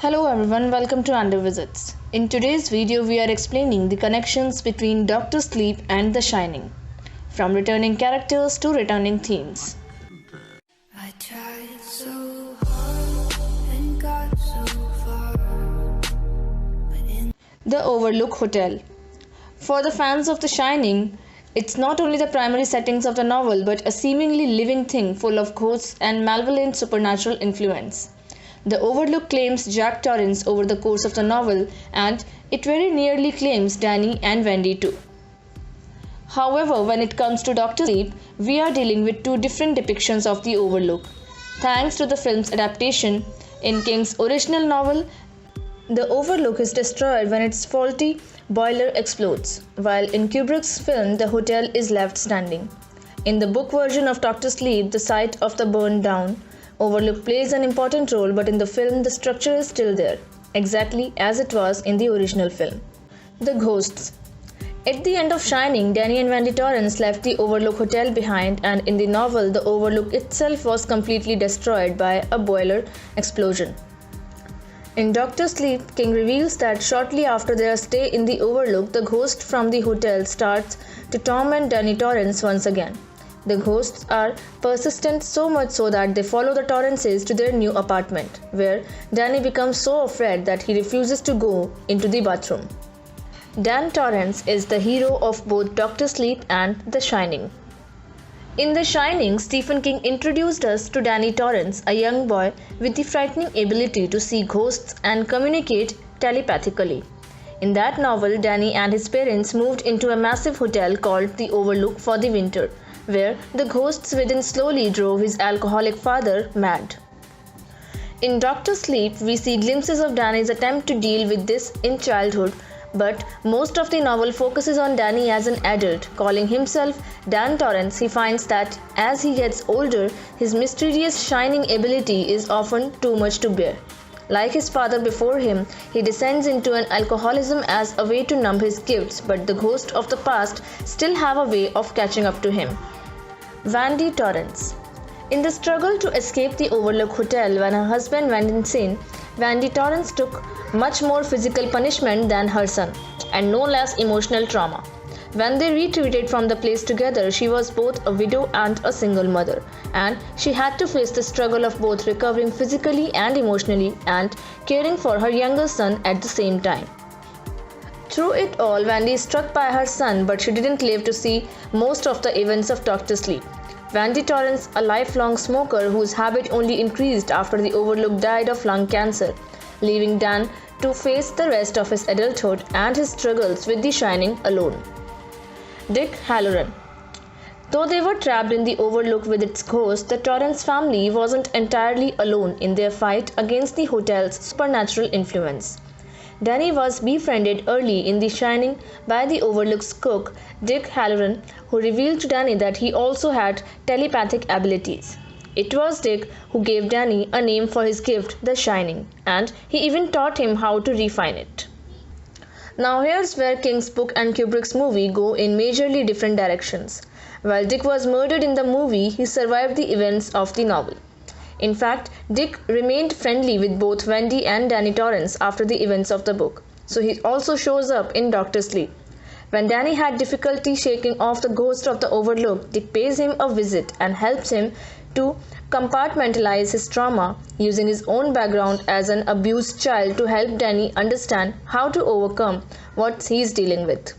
Hello everyone, welcome to Under Visits. In today's video, we are explaining the connections between Dr. Sleep and The Shining, from returning characters to returning themes. I tried so hard and got so far. The Overlook Hotel. For the fans of The Shining, it's not only the primary settings of the novel but a seemingly living thing full of ghosts and malevolent supernatural influence. The Overlook claims Jack Torrance over the course of the novel, and it very nearly claims Danny and Wendy too. However, when it comes to Dr. Sleep, we are dealing with two different depictions of the Overlook. Thanks to the film's adaptation, in King's original novel, the Overlook is destroyed when its faulty boiler explodes, while in Kubrick's film, the hotel is left standing. In the book version of Dr. Sleep, the site of the burned down Overlook plays an important role, but in the film, the structure is still there, exactly as it was in the original film. The ghosts. At the end of Shining, Danny and Wendy Torrance left the Overlook Hotel behind, and in the novel, the Overlook itself was completely destroyed by a boiler explosion. In Dr. Sleep, King reveals that shortly after their stay in the Overlook, the ghost from the hotel starts to torment Danny Torrance once again. The ghosts are persistent, so much so that they follow the Torrances to their new apartment, where Danny becomes so afraid that he refuses to go into the bathroom. Dan Torrance is the hero of both Dr. Sleep and The Shining. In The Shining, Stephen King introduced us to Danny Torrance, a young boy with the frightening ability to see ghosts and communicate telepathically. In that novel, Danny and his parents moved into a massive hotel called the Overlook for the winter, where the ghosts within slowly drove his alcoholic father mad. In Dr. Sleep, we see glimpses of Danny's attempt to deal with this in childhood, but most of the novel focuses on Danny as an adult. Calling himself Dan Torrance, he finds that as he gets older, his mysterious shining ability is often too much to bear. Like his father before him, he descends into an alcoholism as a way to numb his gifts, but the ghosts of the past still have a way of catching up to him. Wendy Torrance. In the struggle to escape the Overlook Hotel when her husband went insane, Wendy Torrance took much more physical punishment than her son, and no less emotional trauma. When they retreated from the place together, she was both a widow and a single mother, and she had to face the struggle of both recovering physically and emotionally and caring for her younger son at the same time. Through it all, Wendy is struck by her son, but she didn't live to see most of the events of Dr. Sleep. Wendy Torrance, a lifelong smoker whose habit only increased after the Overlook died of lung cancer, leaving Dan to face the rest of his adulthood and his struggles with The Shining alone. Dick Halloran. Though they were trapped in the Overlook with its ghost, the Torrance family wasn't entirely alone in their fight against the hotel's supernatural influence. Danny was befriended early in The Shining by the Overlook's cook, Dick Halloran, who revealed to Danny that he also had telepathic abilities. It was Dick who gave Danny a name for his gift, The Shining, and he even taught him how to refine it. Now here's where King's book and Kubrick's movie go in majorly different directions. While Dick was murdered in the movie, he survived the events of the novel. In fact, Dick remained friendly with both Wendy and Danny Torrance after the events of the book, so he also shows up in Dr. Sleep. When Danny had difficulty shaking off the ghost of the Overlook, Dick pays him a visit and helps him to compartmentalize his trauma, using his own background as an abused child to help Danny understand how to overcome what he's dealing with.